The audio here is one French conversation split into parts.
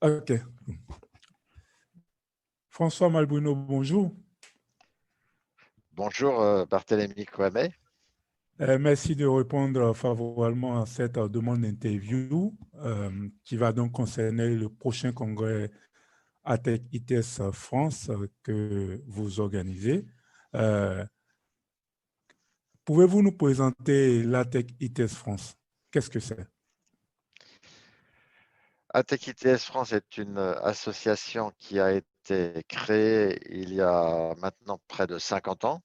OK. François Malbruno, bonjour. Bonjour Barthélémy Kouamé. Merci de répondre favorablement à cette demande d'interview qui va donc concerner le prochain congrès ATEC ITS France que vous organisez. Pouvez-vous nous présenter l'ATEC ITS France? Qu'est-ce que c'est? ATEC ITS France est une association qui a été créée il y a maintenant près de 50 ans.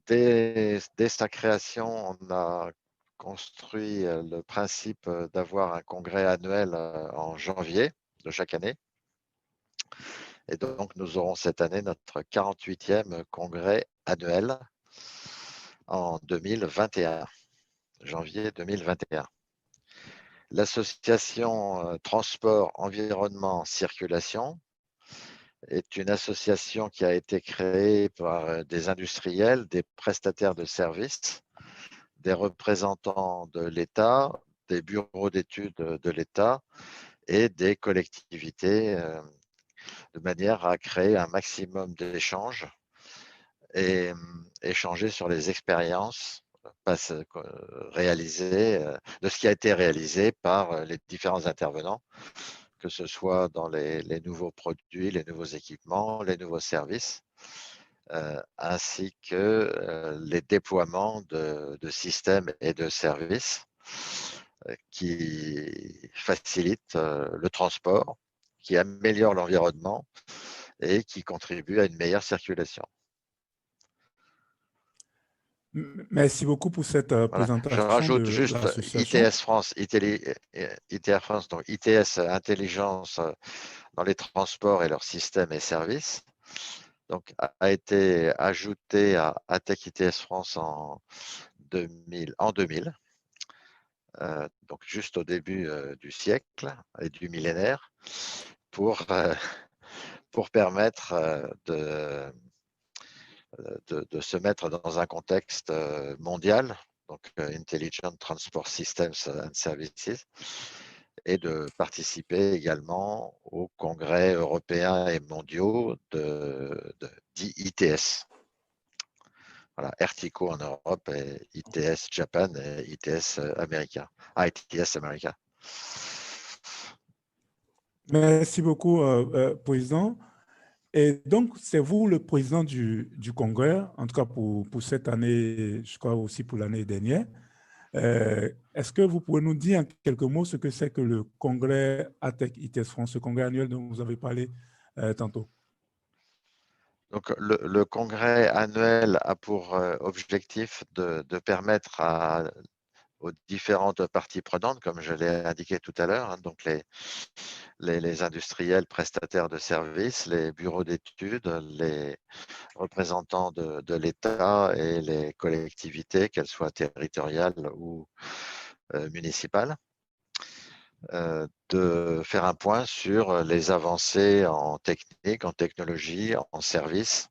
Dès sa création, on a construit le principe d'avoir un congrès annuel en janvier de chaque année. Et donc, nous aurons cette année notre 48e congrès annuel en 2021, janvier 2021. L'association Transport, Environnement, Circulation est une association qui a été créée par des industriels, des prestataires de services, des représentants de l'État, des bureaux d'études de l'État et des collectivités de manière à créer un maximum d'échanges et échanger sur les expériences réalisées, de ce qui a été réalisé par les différents intervenants, que ce soit dans les nouveaux produits, les nouveaux équipements, les nouveaux services, ainsi que les déploiements de systèmes et de services qui facilitent le transport, qui améliorent l'environnement et qui contribuent à une meilleure circulation. Merci beaucoup pour cette Voilà. Je présentation rajoute de juste l'association. ITS France, ITR France, donc ITS Intelligence dans les transports et leurs systèmes et services, donc a été ajouté à ATEC ITS France en 2000, donc juste au début du siècle et du millénaire, pour permettre de se mettre dans un contexte mondial, donc Intelligent Transport Systems and Services, et de participer également aux congrès européens et mondiaux d'ITS. Voilà, ERTICO en Europe et ITS Japan et ITS America. ITS America. Merci beaucoup, Président. Et donc, c'est vous le président du congrès, en tout cas pour cette année, je crois aussi pour l'année dernière. Est-ce que vous pouvez nous dire en quelques mots ce que c'est que le congrès ATEC ITS France, ce congrès annuel dont vous avez parlé tantôt? Donc, le congrès annuel a pour objectif de permettre aux différentes parties prenantes, comme je l'ai indiqué tout à l'heure, hein, donc les industriels prestataires de services, les bureaux d'études, les représentants de l'État et les collectivités, qu'elles soient territoriales ou municipales, de faire un point sur les avancées en technique, en technologie, en service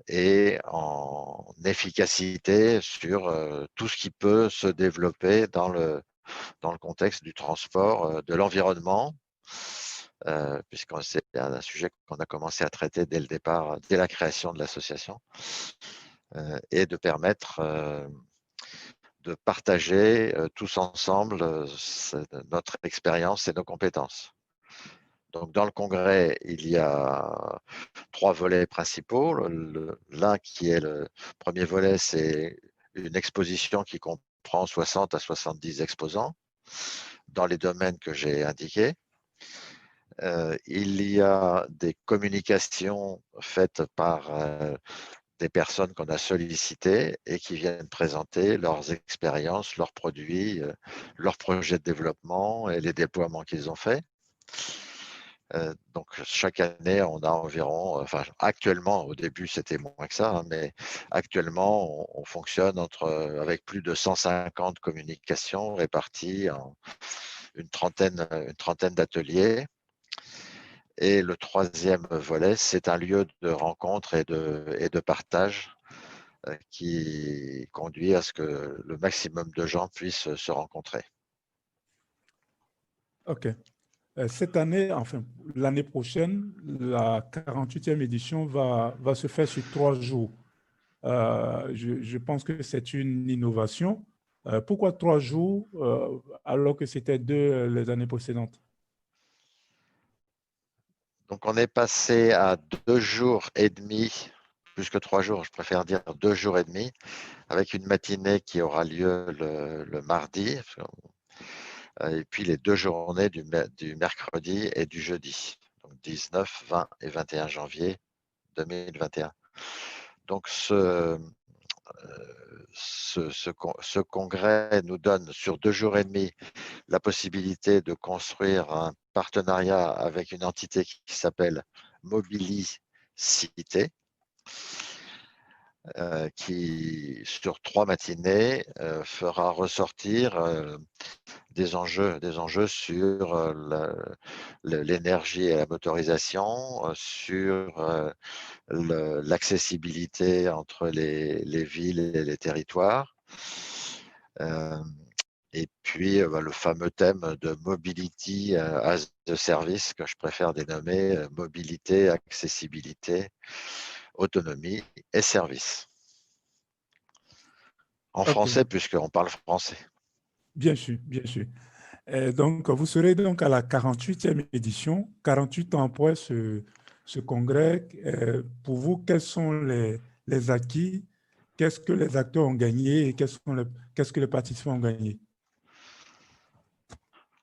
et en efficacité sur tout ce qui peut se développer dans le contexte du transport, de l'environnement, puisque c'est un sujet qu'on a commencé à traiter dès le départ, dès la création de l'association, et de permettre de partager tous ensemble notre expérience et nos compétences. Donc, dans le congrès, il y a 3 volets principaux. L'un qui est le premier volet, c'est une exposition qui comprend 60 à 70 exposants dans les domaines que j'ai indiqués. Il y a des communications faites par des personnes qu'on a sollicitées et qui viennent présenter leurs expériences, leurs produits, leurs projets de développement et les déploiements qu'ils ont faits. Donc, chaque année, on a environ, enfin actuellement, au début c'était moins que ça, hein, mais actuellement, on fonctionne avec plus de 150 communications réparties en une trentaine d'ateliers. Et le troisième volet, c'est un lieu de rencontre et de partage qui conduit à ce que le maximum de gens puissent se rencontrer. OK. Cette année, enfin, l'année prochaine, la 48e édition va se faire sur 3 jours. Je pense que c'est une innovation. Pourquoi 3 jours alors que c'était 2 les années précédentes? Donc, on est passé à 2 jours et demi, plus que 3 jours, je préfère dire 2 jours et demi, avec une matinée qui aura lieu le mardi, et puis les 2 journées du mercredi et du jeudi, donc 19, 20 et 21 janvier 2021. Donc, ce congrès nous donne sur 2 jours et demi la possibilité de construire un partenariat avec une entité qui s'appelle Mobilicité, qui, sur 3 matinées, fera ressortir des enjeux sur l'énergie et la motorisation, sur l'accessibilité entre les villes et les territoires. Et puis, le fameux thème de mobility as a service, que je préfère dénommer mobilité, accessibilité, autonomie et service. En OK, français, puisqu'on parle français. bien sûr, bien sûr. Donc, vous serez donc à la 48e édition, 48 ans après ce congrès. Pour vous, quels sont les acquis? Qu'est-ce que les acteurs ont gagné et qu'est-ce que les participants ont gagné?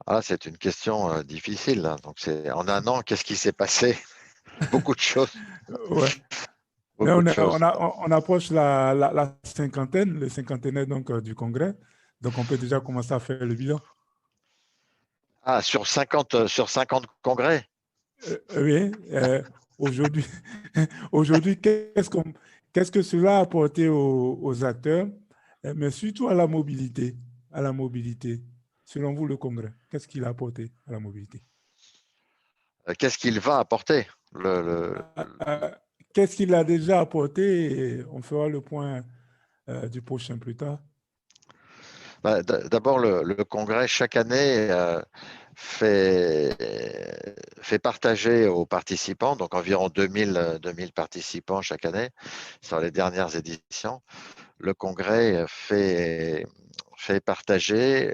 Ah, c'est une question difficile, hein. Donc, en un an, qu'est-ce qui s'est passé? Beaucoup de choses. Ouais. Mais Beaucoup de choses. on approche la cinquantaine, le cinquantenaire donc, du congrès. Donc, on peut déjà commencer à faire le bilan. Ah, sur 50 congrès? Oui, aujourd'hui, aujourd'hui, qu'est-ce que cela a apporté aux acteurs, mais surtout à la mobilité, à la mobilité. Selon vous, le congrès, qu'est-ce qu'il a apporté à la mobilité? Qu'est-ce qu'il va apporter? Euh, euh, Qu'est-ce qu'il a déjà apporté? Et on fera le point du prochain plus tard. D'abord, le congrès, chaque année, fait, fait partager aux participants, donc environ 2000 participants chaque année sur les dernières éditions. Le congrès fait partager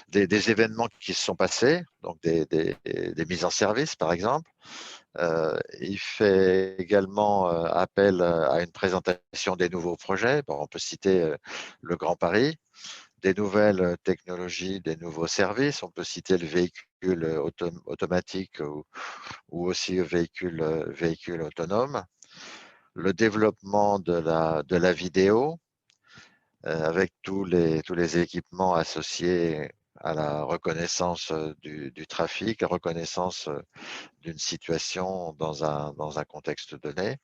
des événements qui se sont passés, donc des mises en service, par exemple. Il fait également appel à une présentation des nouveaux projets. Bon, on peut citer le Grand Paris, des nouvelles technologies, des nouveaux services. On peut citer le véhicule automatique ou aussi le véhicule autonome. Le développement de la vidéo, avec tous les équipements associés à la reconnaissance du trafic, la reconnaissance d'une situation dans un contexte donné.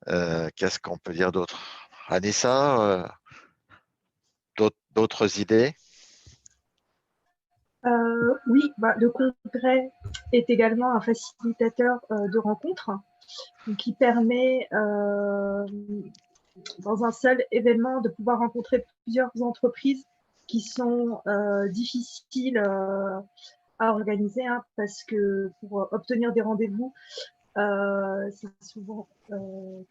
Qu'est-ce qu'on peut dire d'autre? Anissa, d'autres idées? Oui, le congrès est également un facilitateur de rencontres, donc qui permet dans un seul événement de pouvoir rencontrer plusieurs entreprises qui sont difficiles à organiser, hein, parce que pour obtenir des rendez-vous, c'est souvent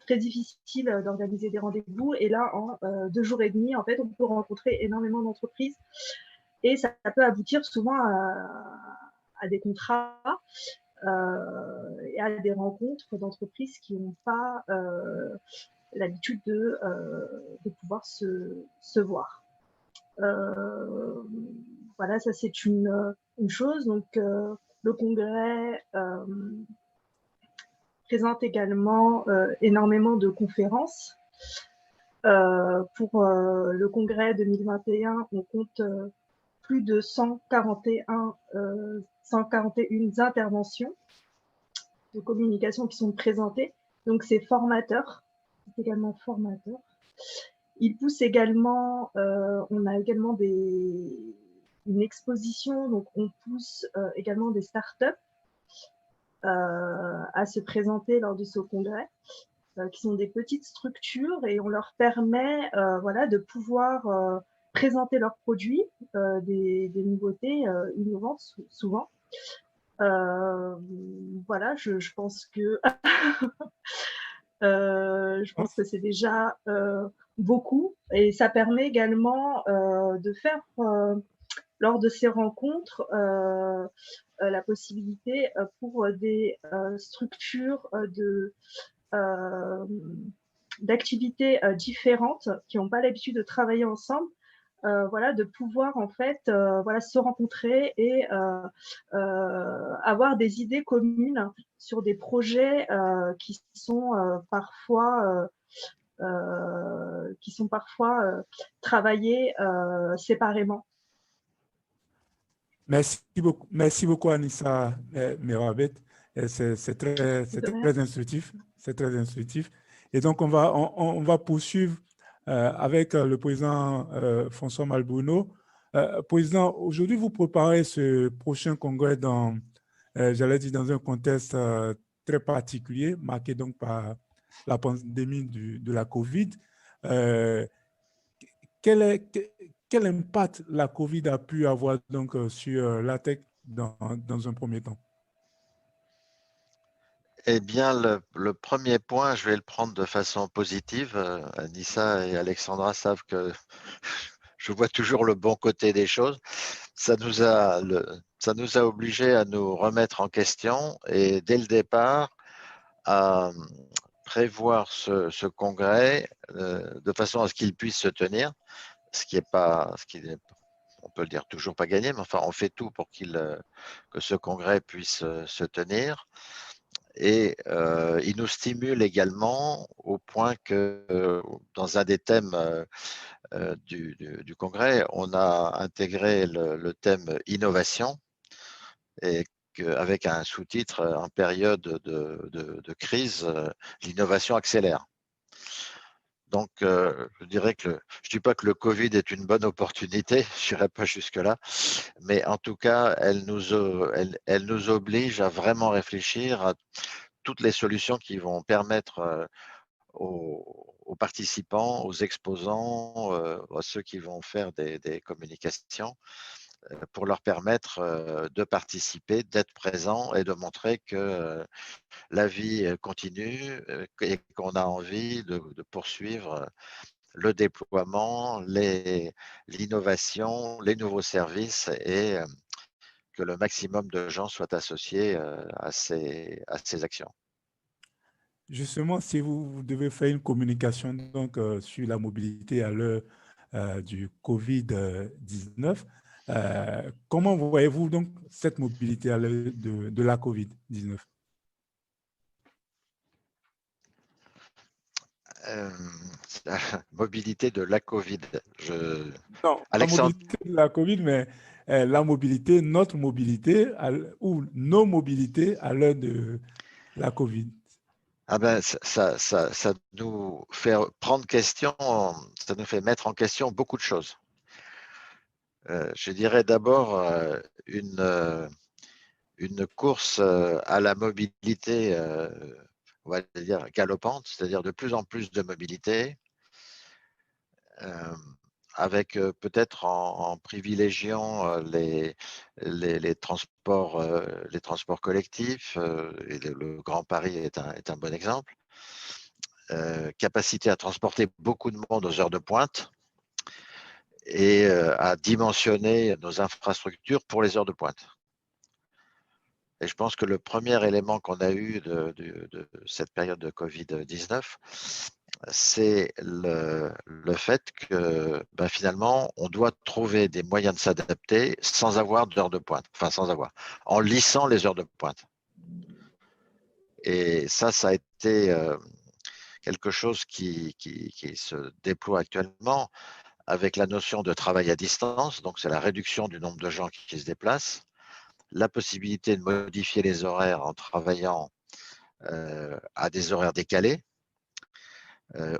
très difficile d'organiser des rendez-vous. Et là, en 2 jours et demi, en fait, on peut rencontrer énormément d'entreprises et ça peut aboutir souvent à des contrats et à des rencontres d'entreprises qui n'ont pas l'habitude de pouvoir se voir. Voilà, ça c'est une chose. Donc, le congrès présente également énormément de conférences. Pour le congrès 2021, on compte plus de 141 interventions de communication qui sont présentées. Donc, c'est formateur. C'est également formateur. Il pousse également, on a également une exposition, donc on pousse également des startups à se présenter lors de ce congrès, qui sont des petites structures, et on leur permet voilà, de pouvoir présenter leurs produits, des nouveautés innovantes souvent. Voilà, je pense que je pense que c'est déjà beaucoup, et ça permet également de faire lors de ces rencontres la possibilité pour des structures d'activités différentes qui n'ont pas l'habitude de travailler ensemble, voilà, de pouvoir en fait voilà, se rencontrer et avoir des idées communes sur des projets qui sont parfois travaillés séparément. Merci beaucoup Anissa Merabet. C'est très instructif. C'est très instructif. Et donc, on va poursuivre avec le président François Malbruno. Président, aujourd'hui, vous préparez ce prochain congrès j'allais dire, dans un contexte très particulier, marqué donc par la pandémie de la COVID. Quel impact la COVID a pu avoir donc, sur la tech dans un premier temps? Eh bien, le premier point, je vais le prendre de façon positive. Anissa et Alexandra savent que je vois toujours le bon côté des choses. Ça nous a obligés à nous remettre en question et dès le départ à prévoir ce congrès de façon à ce qu'il puisse se tenir, ce qui n'est, on peut le dire, toujours pas gagné, mais enfin, on fait tout pour que ce congrès puisse se tenir. Et il nous stimule également au point que dans un des thèmes du congrès, on a intégré le thème innovation, et avec un sous-titre en période de crise, l'innovation accélère. Donc, je dirais que je ne dis pas que le Covid est une bonne opportunité, je n'irai pas jusque-là, mais en tout cas, elle nous oblige à vraiment réfléchir à toutes les solutions qui vont permettre aux participants, aux exposants, à ceux qui vont faire des communications, pour leur permettre de participer, d'être présents et de montrer que la vie continue et qu'on a envie de poursuivre le déploiement, l'innovation, les nouveaux services, et que le maximum de gens soient associés à ces actions. Justement, si vous devez faire une communication donc, sur la mobilité à l'heure du COVID-19, comment voyez-vous donc cette mobilité à l'heure de la COVID-19? La mobilité de la Covid. Non, la Alexandre, mobilité de la COVID, mais la mobilité, notre mobilité ou nos mobilités à l'heure de la COVID. ah ben, ça nous fait prendre question, ça nous fait mettre en question beaucoup de choses. Je dirais d'abord une course à la mobilité, on va dire galopante, c'est-à-dire de plus en plus de mobilité, avec peut-être en privilégiant les transports collectifs, et le Grand Paris est un bon exemple. Capacité à transporter beaucoup de monde aux heures de pointe et à dimensionner nos infrastructures pour les heures de pointe. Et je pense que le premier élément qu'on a eu de cette période de Covid-19, c'est le fait que finalement, on doit trouver des moyens de s'adapter sans avoir d'heures de pointe, en lissant les heures de pointe. Et ça a été quelque chose qui se déploie actuellement avec la notion de travail à distance. Donc, c'est la réduction du nombre de gens qui se déplacent, la possibilité de modifier les horaires en travaillant à des horaires décalés.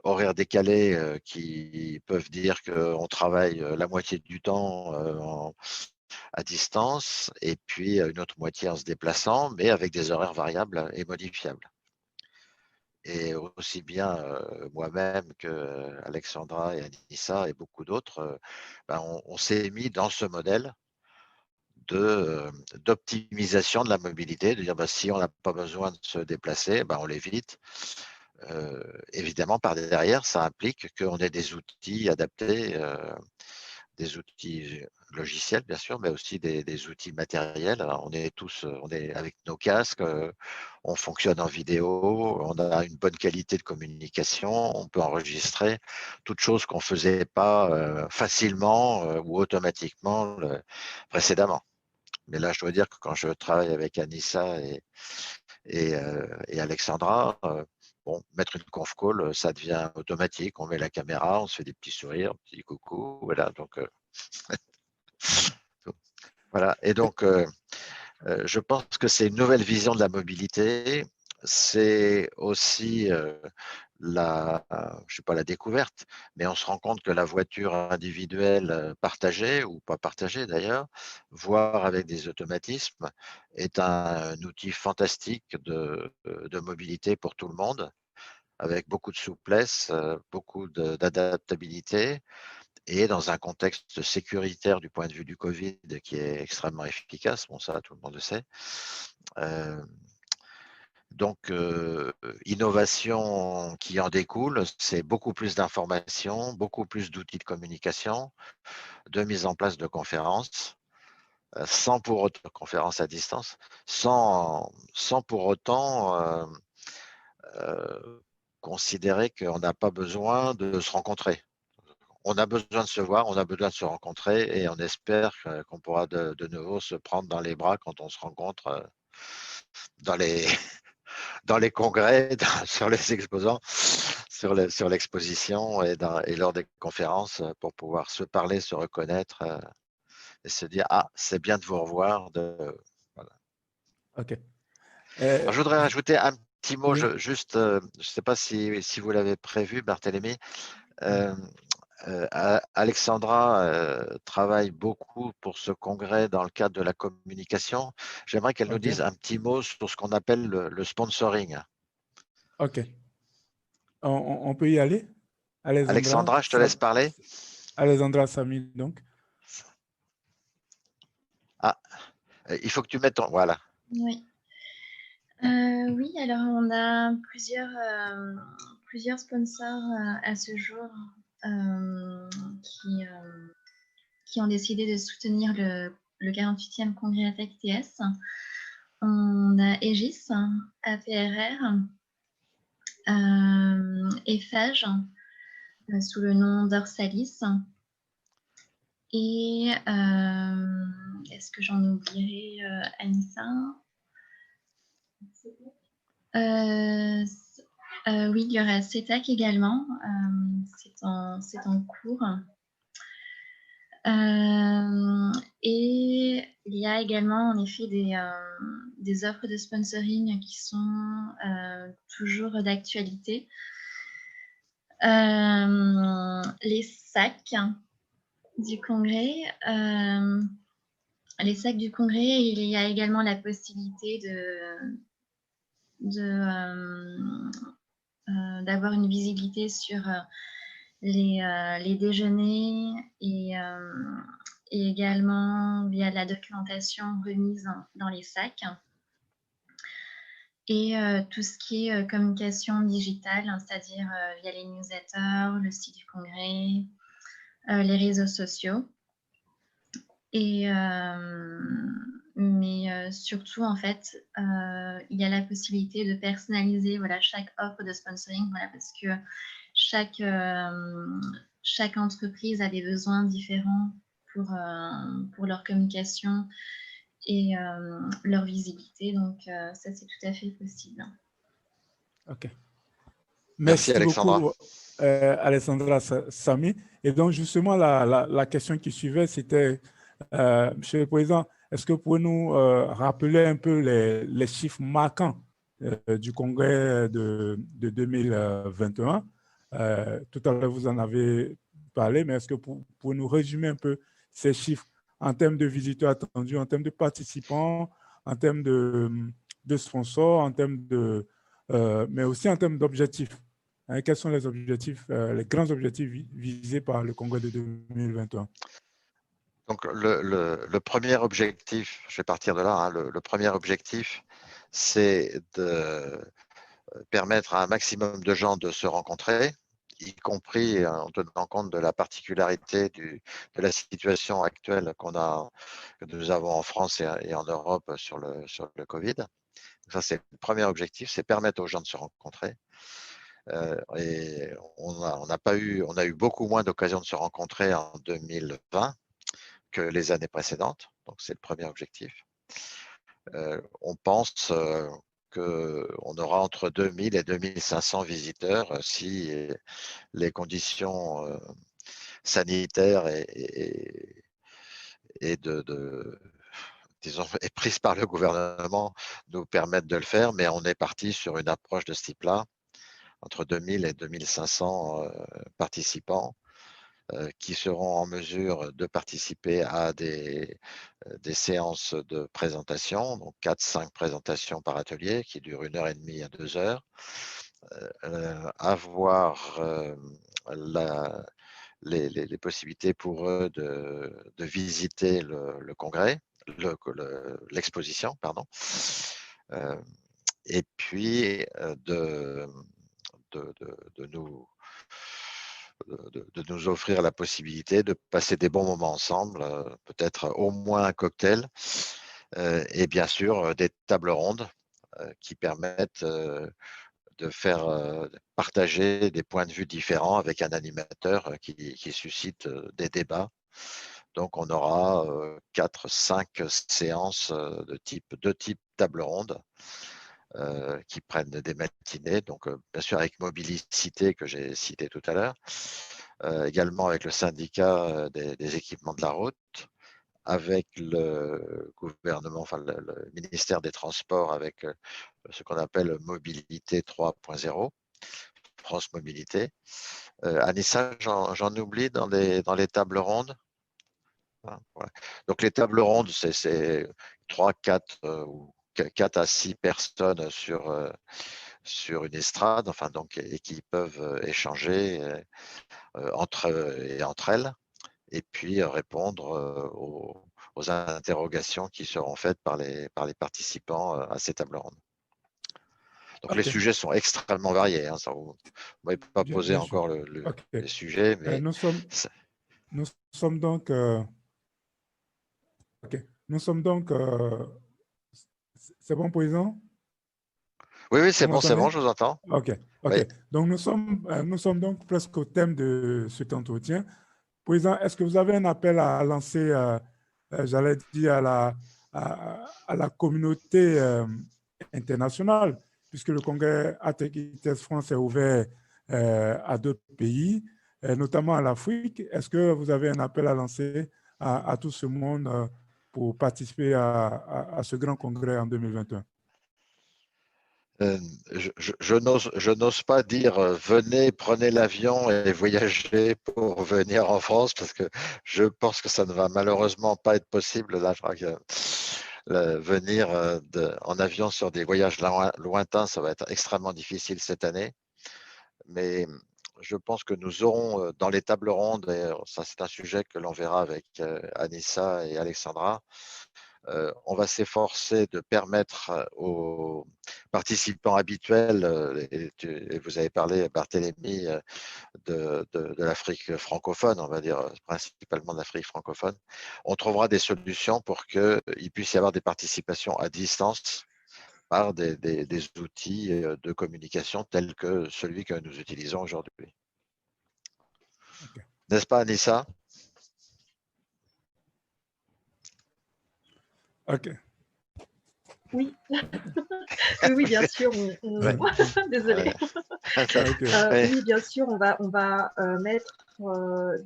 Horaires décalés qui peuvent dire qu'on travaille la moitié du temps à distance et puis une autre moitié en se déplaçant, mais avec des horaires variables et modifiables. et aussi bien moi-même que Alexandra et Anissa et beaucoup d'autres, on s'est mis dans ce modèle d'optimisation de la mobilité, de dire si on n'a pas besoin de se déplacer, on l'évite. Évidemment, par derrière, ça implique qu'on ait des outils adaptés, des outils logiciels, bien sûr, mais aussi des outils matériels. Alors, on est avec nos casques, on fonctionne en vidéo, on a une bonne qualité de communication, on peut enregistrer, toutes choses qu'on ne faisait pas facilement ou automatiquement précédemment. Mais là, je dois dire que quand je travaille avec Anissa et Alexandra, mettre une conf call, ça devient automatique. On met la caméra, on se fait des petits sourires, un petit coucou, voilà. Donc, voilà. Et donc, je pense que c'est une nouvelle vision de la mobilité. C'est aussi je sais pas la découverte, mais on se rend compte que la voiture individuelle partagée ou pas partagée d'ailleurs, voire avec des automatismes, est un outil fantastique de mobilité pour tout le monde, avec beaucoup de souplesse, beaucoup d'adaptabilité et dans un contexte sécuritaire du point de vue du Covid qui est extrêmement efficace. Bon, ça, tout le monde le sait. Donc, innovation qui en découle, c'est beaucoup plus d'informations, beaucoup plus d'outils de communication, de mise en place de conférences, sans pour autant, conférences à distance, sans pour autant considérer qu'on n'a pas besoin de se rencontrer. On a besoin de se voir, on a besoin de se rencontrer et on espère qu'on pourra de nouveau se prendre dans les bras quand on se rencontre dans les, dans les congrès, sur les exposants, sur l'exposition et lors des conférences pour pouvoir se parler, se reconnaître et se dire « Ah, c'est bien de vous revoir. » Voilà. OK. Alors, je voudrais ajouter un petit mot, Oui. je ne sais pas si vous l'avez prévu, Barthélémy. Alexandra travaille beaucoup pour ce congrès dans le cadre de la communication. J'aimerais qu'elle nous OK. dise un petit mot sur ce qu'on appelle le sponsoring. OK. On peut y aller? Alexandra, je te laisse parler. Alexandra Samy, donc. Ah, il faut que tu mettes ton… Voilà. Oui. Oui, alors on a plusieurs sponsors à ce jour qui ont décidé de soutenir le 48e congrès ATEC TS. On a Aegis, APRR, Eiffage, sous le nom d'Orsalis. Et est-ce que j'en oublierai Anissa? Oui, il y aura CETAC également. C'est en cours. Et il y a également en effet des offres de sponsoring qui sont toujours d'actualité. Les sacs du congrès. Les sacs du congrès, il y a également la possibilité d'avoir une visibilité sur les déjeuners et également via la documentation remise dans les sacs. Et tout ce qui est communication digitale, c'est-à-dire via les newsletters, le site du congrès, les réseaux sociaux. Et mais surtout en fait, il y a la possibilité de personnaliser chaque offre de sponsoring, parce que chaque entreprise a des besoins différents pour leur communication et leur visibilité. Donc ça, c'est tout à fait possible. OK. Merci Alexandra. Beaucoup, Alexandra Samy. Et donc, justement, la question qui suivait, c'était, Monsieur le Président, est-ce que vous pouvez nous rappeler un peu les chiffres marquants du congrès de 2021? Tout à l'heure, vous en avez parlé, mais est-ce que vous pouvez nous résumer un peu ces chiffres en termes de visiteurs attendus, en termes de participants, en termes de sponsors, en termes mais aussi en termes d'objectifs. Hein, quels sont les objectifs, les grands objectifs visés par le congrès de 2021? Donc, le premier objectif, je vais partir de là, hein, le premier objectif, c'est de permettre à un maximum de gens de se rencontrer, y compris en tenant compte de la particularité de la situation actuelle que nous avons en France et en Europe sur le Covid. Ça, c'est le premier objectif, c'est permettre aux gens de se rencontrer. Et on a eu beaucoup moins d'occasions de se rencontrer en 2020 que les années précédentes. Donc, c'est le premier objectif. On pense qu'on aura entre 2000 et 2500 visiteurs si les conditions sanitaires disons, prises par le gouvernement nous permettent de le faire, mais on est parti sur une approche de ce type-là, entre 2000 et 2500 participants qui seront en mesure de participer à des séances de présentation, donc 4-5 présentations par atelier qui durent 1h30 à 2 heures, avoir les possibilités pour eux de visiter le congrès, l'exposition, pardon, et puis de nous offrir la possibilité de passer des bons moments ensemble, peut-être au moins un cocktail, et bien sûr des tables rondes qui permettent de faire partager des points de vue différents avec un animateur qui suscite des débats. Donc on aura 4-5 séances de type table ronde qui prennent des matinées, donc bien sûr avec Mobilicité que j'ai cité tout à l'heure, également avec le syndicat des équipements de la route, avec le gouvernement, enfin le ministère des Transports, avec ce qu'on appelle Mobilité 3.0, France Mobilité. Anissa, j'en oublie dans les tables rondes. Voilà. Donc les tables rondes, c'est 3, 4 ou 4 à 6 personnes sur une estrade, enfin donc, et qui peuvent échanger entre elles, et puis répondre aux interrogations qui seront faites par les participants à ces tables rondes. Donc les sujets sont extrêmement variés. Hein, vous ne m'avez pas posé encore les sujets, mais nous sommes donc c'est bon, président? Oui, c'est bon, je vous entends. OK. Oui. Donc, nous sommes donc presque au thème de cet entretien. Président, est-ce que vous avez un appel à lancer, j'allais dire, à la communauté internationale, puisque le congrès ATEC France est ouvert à d'autres pays, notamment à l'Afrique. Est-ce que vous avez un appel à lancer à tout ce monde pour participer à ce grand congrès en 2021? Je n'ose pas dire venez, prenez l'avion et voyagez pour venir en France, parce que je pense que ça ne va malheureusement pas être possible. Là, je crois que venir en avion sur des voyages lointains, ça va être extrêmement difficile cette année. Mais je pense que nous aurons dans les tables rondes, et ça c'est un sujet que l'on verra avec Anissa et Alexandra, on va s'efforcer de permettre aux participants habituels, et vous avez parlé, Barthélémy, de l'Afrique francophone, on va dire principalement de l'Afrique francophone, on trouvera des solutions pour qu'il puisse y avoir des participations à distance par des outils de communication tels que celui que nous utilisons aujourd'hui. Okay. N'est-ce pas, Anissa? OK. Oui. Oui, bien sûr. Désolée. Oui, bien sûr, on va mettre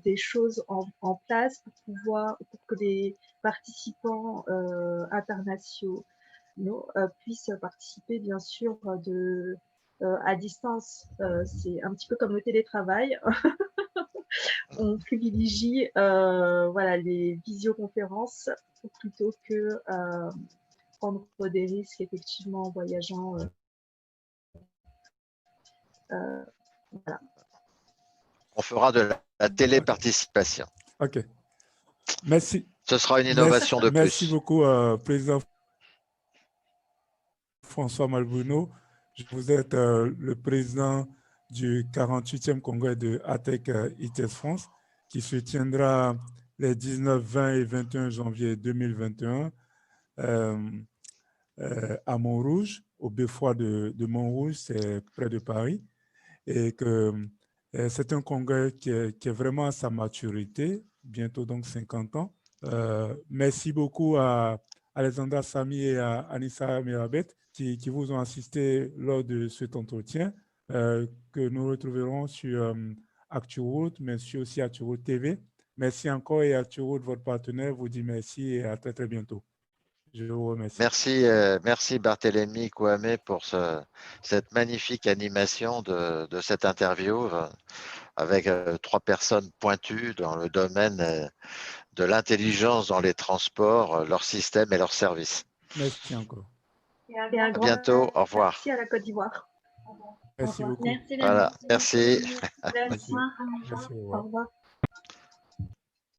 des choses en place pour que les participants internationaux puissent participer, bien sûr, à distance. C'est un petit peu comme le télétravail. On privilégie les visioconférences plutôt que prendre des risques effectivement en voyageant Voilà. On fera de la téléparticipation. OK. Merci. Ce sera une innovation de Merci plus. beaucoup, Président François Malbruno. Vous êtes le président du 48e congrès de ATEC ITES France, qui se tiendra les 19, 20 et 21 janvier 2021 à Montrouge, au beffroi de Montrouge, c'est près de Paris. Et que c'est un congrès qui est vraiment à sa maturité, bientôt donc 50 ans. Merci beaucoup à Alexandra Samy et à Anissa Mirabet qui vous ont assisté lors de cet entretien que nous retrouverons sur ActuRoute, mais aussi ActuRoute TV. Merci encore et ActuRoute, votre partenaire, vous dit merci et à très très bientôt. Je vous remercie. Merci Barthélémy Kouamé pour cette magnifique animation de cette interview avec 3 personnes pointues dans le domaine de l'intelligence dans les transports, leurs systèmes et leurs services. Merci encore. Et un À bientôt, au revoir. merci à la Côte d'Ivoire. Merci beaucoup. Merci. Voilà, merci. Bonne soirée. Merci, au Au revoir. revoir.